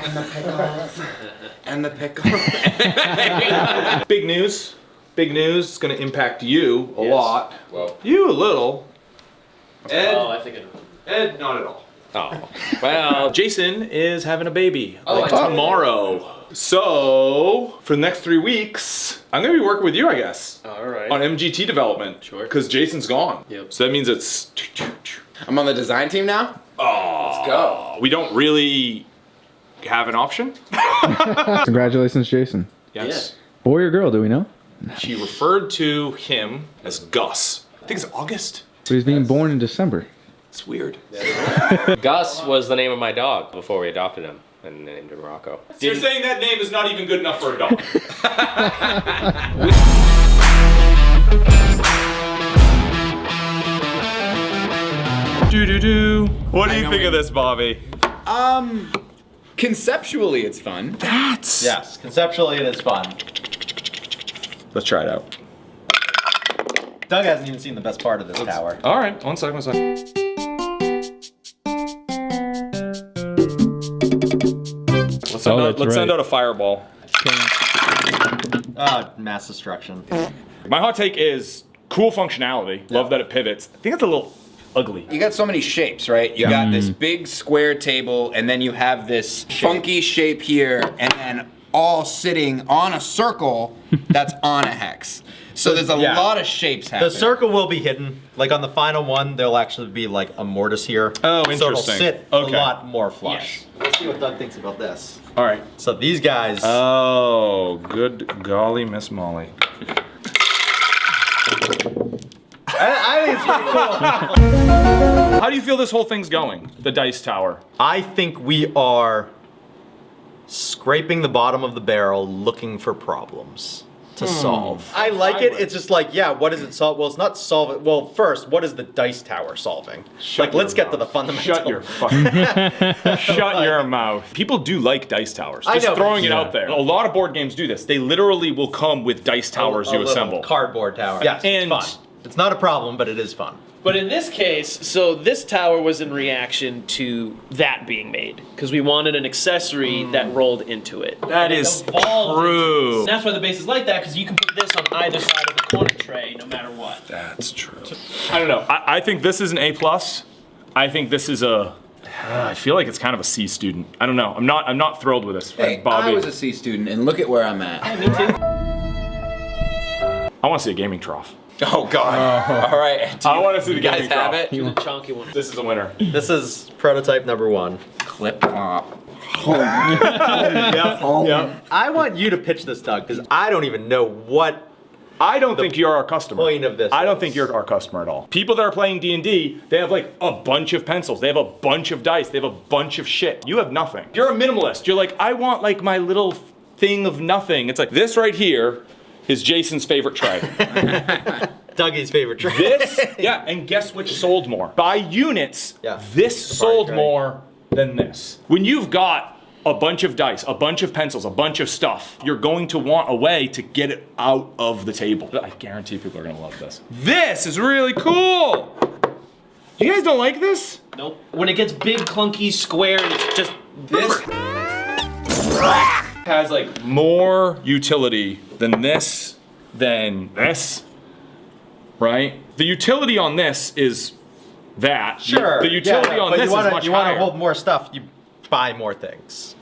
And the pickles. And the pickles. Big news. Big news. It's going to impact you a lot. Well, You a little. Ed, I think it. Ed, not at all. Oh, well. Jason is having a baby Oh, tomorrow. So, for the next 3 weeks, I'm going to be working with you, I guess. All right. On MGT development. Sure. Because Jason's gone. Yep. So that means it's... I'm on the design team now? Oh, Let's go. We don't really have an option? Congratulations, Jason. Yes. Boy or girl, do we know? She referred to him as Gus. I think it's August. But he's being born in December. It's weird. Gus was the name of my dog before we adopted him and named him Rocco. So you're saying that name is not even good enough for a dog? Do-do-do. What do you think of this, Bobby? Conceptually, it's fun. Yes, conceptually it is fun. Let's try it out. Doug hasn't even seen the best part of this tower. All right, one second. Let's send out a fireball. Mass destruction. My hot take is cool functionality. Love that it pivots. I think it's a little ugly. You got so many shapes, right? You got this big square table, and then you have this funky shape here, and then all sitting on a circle that's on a hex. So there's a lot of shapes happening. The circle will be hidden. Like on the final one, there'll actually be like a mortise here. Oh, So it'll interesting. sit Okay. a lot more flush. Let's see what Doug thinks about this. All right. So these guys. Oh, good golly, Miss Molly. I think it's pretty cool. How do you feel this whole thing's going? The dice tower. I think we are scraping the bottom of the barrel looking for problems to solve. I like it. It's just like, yeah, what does it solve? Well, it's not solving. Well, first, what is the dice tower solving? Let's get to the fundamental. Shut your fucking Shut your mouth. People do like dice towers. Just I know, throwing but- it out there. A lot of board games do this. They literally will come with dice towers you little assemble. Cardboard tower. Yes, And- it's fun. It's not a problem, but it is fun. But in this case, so this tower was in reaction to that being made because we wanted an accessory that rolled into it. That It is evolved true. And that's why the base is like that because you can put this on either side of the corner tray no matter what. That's true. I don't know. I think this is an A+. I think this is a... I feel like it's kind of a C student. I don't know. I'm not thrilled with this. Hey, Bobby. I was a C student, and look at where I'm at. Me too. I want to see a gaming trough. Oh, God. All right. I want to see the You guys gaming have trough. it? The chunky one. This is a winner. This is prototype number 1. Clip top. I want you to pitch this, Doug, because I don't even know what I don't think you're our customer. point of this I don't is. think you're our customer at all. People that are playing D&D, they have like a bunch of pencils. They have a bunch of dice. They have a bunch of shit. You have nothing. You're a minimalist. You're like, I want like my little thing of nothing. It's like this right here is Jason's favorite tray. Dougie's favorite trick. This, yeah, and guess which sold more? By units, Yeah. this sold right. more than this. When you've got a bunch of dice, a bunch of pencils, a bunch of stuff, you're going to want a way to get it out of the table. I guarantee people are gonna love this. This is really cool! You guys don't like this? Nope. When it gets big, clunky, square, and it's just This Has like more utility than this, right? The utility on this is that. Sure. The utility on but this you wanna, is much you want higher. to hold more stuff, you buy more things.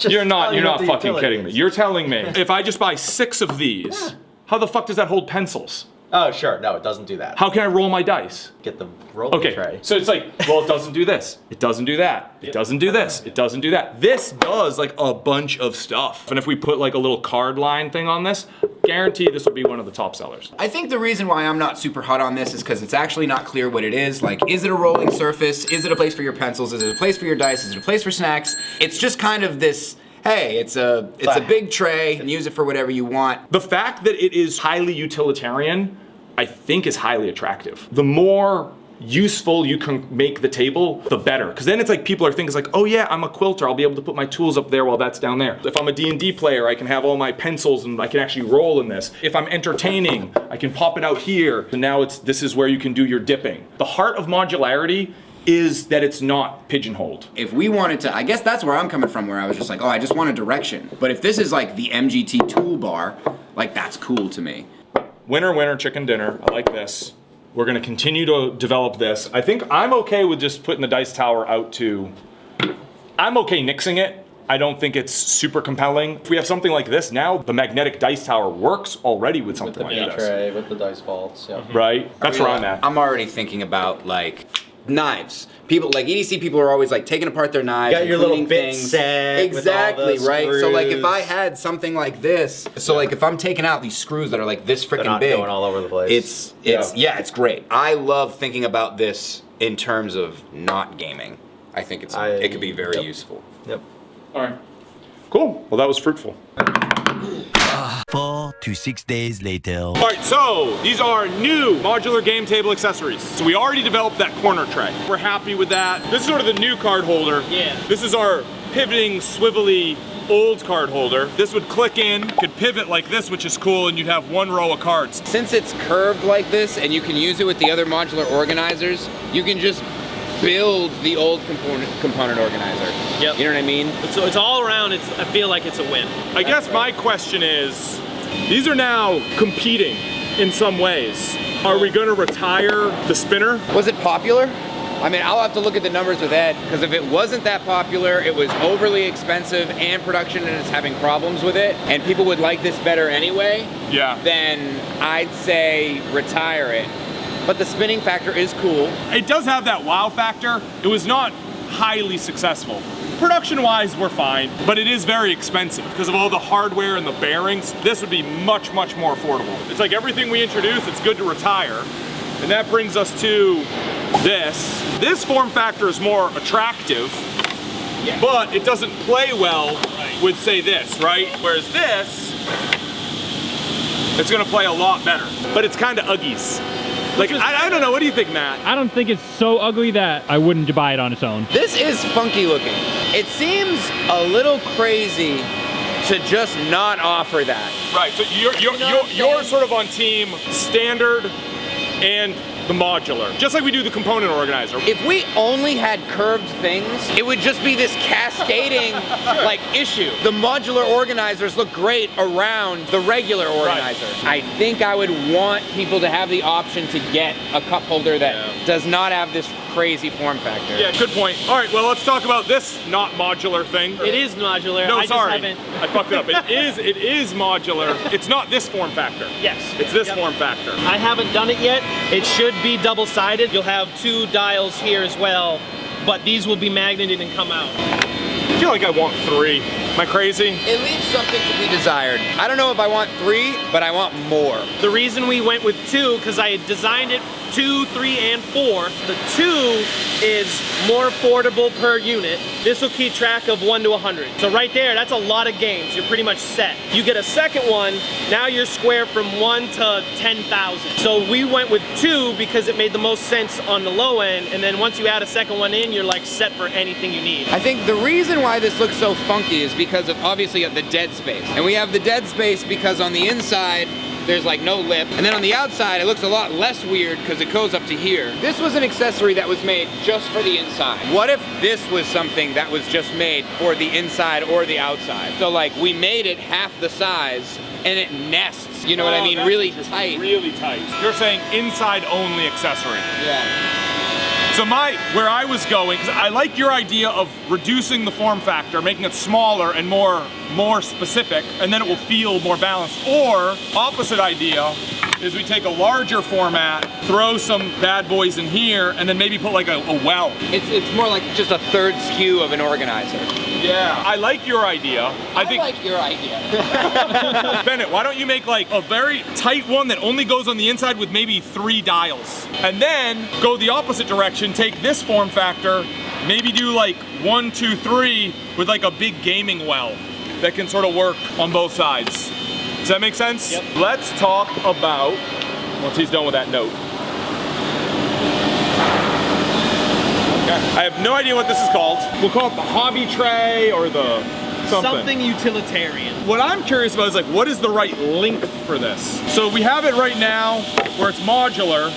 You're not telling you what the fucking utility kidding me. is. You're telling me if I just buy 6 of these, how the fuck does that hold pencils? Oh, sure. No, it doesn't do that. How can I roll my dice? Get the rolling Okay, tray. so it's like, well, it doesn't do this. It doesn't do that. It doesn't do this. It doesn't do that. This does like a bunch of stuff. And if we put like a little card line thing on this, guarantee this will be one of the top sellers. I think the reason why I'm not super hot on this is because it's actually not clear what it is. Like, is it a rolling surface? Is it a place for your pencils? Is it a place for your dice? Is it a place for snacks? It's just kind of this, hey, it's a big tray and use it for whatever you want. The fact that it is highly utilitarian, I think is highly attractive. The more useful you can make the table, the better. Because then it's like people are thinking like, oh yeah, I'm a quilter, I'll be able to put my tools up there while that's down there. If I'm a D&D player, I can have all my pencils and I can actually roll in this. If I'm entertaining, I can pop it out here. And now this is where you can do your dipping. The heart of modularity is that it's not pigeonholed. If we wanted to, I guess that's where I'm coming from, where I was just like, oh, I just want a direction. But if this is like the MGT toolbar, like that's cool to me. Winner, winner, chicken dinner. I like this. We're gonna continue to develop this. I think I'm okay with just putting the dice tower out to, I'm okay nixing it. I don't think it's super compelling. If we have something like this now, the magnetic dice tower works already with something like this. tray, with the dice vaults, yeah. Right? That's where I'm at. I'm already thinking about like knives. People like EDC people are always like taking apart their knives. Got and your little cleaning bit things. set with Exactly, all the right? So like if screws. I had something like this, so like if I'm taking out these screws that are like this They're freaking not big, going all over the place. It's great. I love thinking about this in terms of not gaming. I think it could be very useful. Yep. All right. Cool. Well, that was fruitful. 4 to 6 days later. All right, so these are new modular game table accessories. So we already developed that corner tray. We're happy with that. This is sort of the new card holder. Yeah. This is our pivoting, swivelly old card holder. This would click in, could pivot like this, which is cool, and you'd have one row of cards. Since it's curved like this and you can use it with the other modular organizers, you can just build the old component organizer. Yep. You know what I mean? So it's all around, I feel like it's a win. I guess my question is, these are now competing in some ways. Are we gonna retire the spinner? Was it popular? I mean, I'll have to look at the numbers with Ed, because if it wasn't that popular, it was overly expensive and production is having problems with it, and people would like this better anyway, Yeah. then I'd say retire it. But the spinning factor is cool. It does have that wow factor. It was not highly successful. Production-wise, we're fine, but it is very expensive because of all the hardware and the bearings. This would be much, much more affordable. It's like everything we introduce, it's good to retire. And that brings us to this. This form factor is more attractive, but it doesn't play well with, say, this, right? Whereas this, it's gonna play a lot better, but it's kind of Uggies. Like, I don't know, what do you think, Matt? I don't think it's so ugly that I wouldn't buy it on its own. This is funky looking. It seems a little crazy to just not offer that. Right, so you're sort of on team standard and the modular, just like we do the component organizer. If we only had curved things, it would just be this cascading like issue. The modular organizers look great around the regular organizer. I think I would want people to have the option to get a cup holder that does not have this crazy form factor. Yeah, good point. All right, well, let's talk about this not modular thing. It is modular. No, I sorry, just haven't. I fucked it up. It is modular. It's not this form factor. Yes. It's this form factor. I haven't done it yet. It should be double-sided. You'll have 2 dials here as well, but these will be magneted and come out. I feel like I want 3. Am I crazy? It leaves something to be desired. I don't know if I want 3, but I want more. The reason we went with 2, because I had designed it 2, 3, and 4. The 2 is more affordable per unit. This will keep track of 1 to 100. So right there, that's a lot of games. You're pretty much set. You get a second one, now you're square from 1 to 10,000. So we went with 2 because it made the most sense on the low end, and then once you add a second one in, you're like set for anything you need. I think the reason why this looks so funky is because of obviously the dead space. And we have the dead space because on the inside, there's like no lip. And then on the outside, it looks a lot less weird because it goes up to here. This was an accessory that was made just for the inside. What if this was something that was just made for the inside or the outside? So like we made it half the size and it nests, you know what I mean? Really tight. Really tight. You're saying inside only accessory. Yeah. So where I was going, because I like your idea of reducing the form factor, making it smaller and more specific, and then it will feel more balanced. Or, opposite idea, is we take a larger format, throw some bad boys in here, and then maybe put like a well. It's more like just a third SKU of an organizer. Yeah. I like your idea. I think like your idea. Bennett, why don't you make like a very tight one that only goes on the inside with maybe 3 dials? And then go the opposite direction, take this form factor, maybe do like 1, 2, 3 with like a big gaming well that can sort of work on both sides. Does that make sense? Yep. Let's talk about, once he's done with that note. Okay. I have no idea what this is called. We'll call it the hobby tray or the Something utilitarian. What I'm curious about is like, what is the right length for this? So we have it right now where it's modular.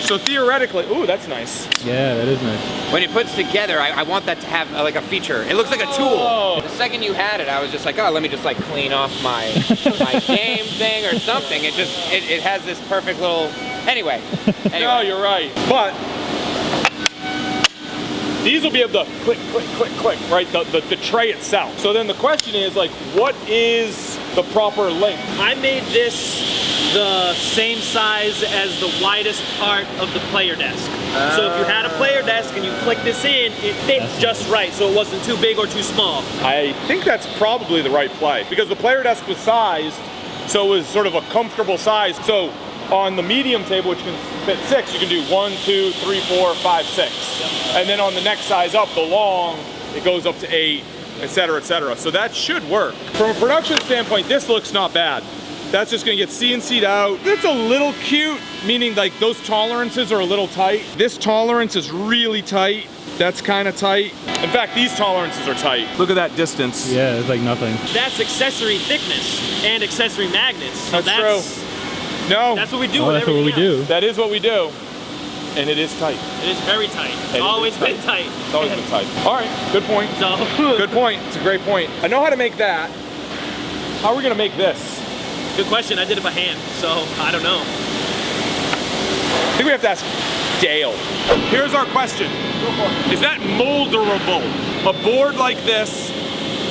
So theoretically, ooh, that's nice. Yeah, that is nice. When it puts together, I want that to have like a feature. It looks like a tool. Oh. The second you had it, I was just like, oh, let me just like clean off my my game thing or something. It has this perfect little. Anyway. No, you're right. But these will be able to click, click, click, click, right? The tray itself. So then the question is like, what is the proper length? I made this the same size as the widest part of the player desk. So if you had a player desk and you click this in, it fits just right, so it wasn't too big or too small. I think that's probably the right play because the player desk was sized, so it was sort of a comfortable size. So on the medium table, which can fit 6, you can do 1, 2, 3, 4, 5, 6. And then on the next size up, the long, it goes up to 8, etc., etc. So that should work. From a production standpoint, this looks not bad. That's just gonna get CNC'd out. It's a little cute, meaning like those tolerances are a little tight. This tolerance is really tight. That's kind of tight. In fact, these tolerances are tight. Look at that distance. Yeah, it's like nothing. That's accessory thickness and accessory magnets. So That's true. No, That's what we do Oh, with that's what we everything else. do. that is what we do. And it is tight. It is very tight. It's it is always tight. been tight. It's always been tight. All right, good point. So, Good point. It's a great point. I know how to make that. How are we gonna make this? good question. I did it by hand, so I don't know. I think we have to ask Dale. Here's our question. Is that molderable? A board like this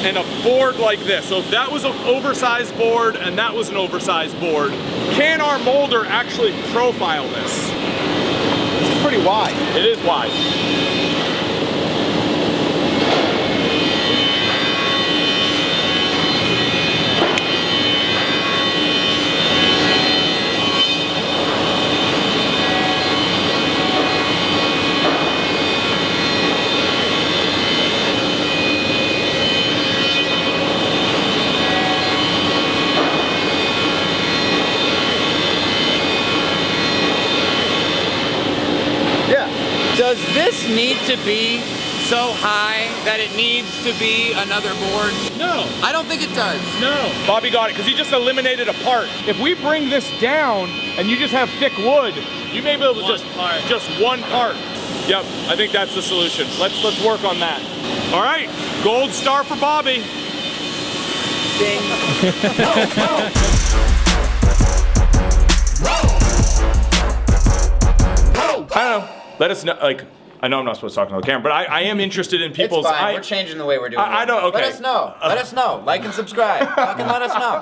and a board like this. So if that was an oversized board and that was an oversized board, can our molder actually profile this? This is pretty wide. It is wide. Does this need to be so high that it needs to be another board? No. I don't think it does. No. Bobby got it because he just eliminated a part. If we bring this down and you just have thick wood, you may be able to just one part. Yep, I think that's the solution. Let's work on that. All right, gold star for Bobby. Ding. I don't know. Let us know. Like, I know I'm not supposed to talk to the camera, but I am interested in people's. It's fine. We're changing the way we're doing it. I don't. Okay. Let us know. Let us know. Like and subscribe. Fucking let us know.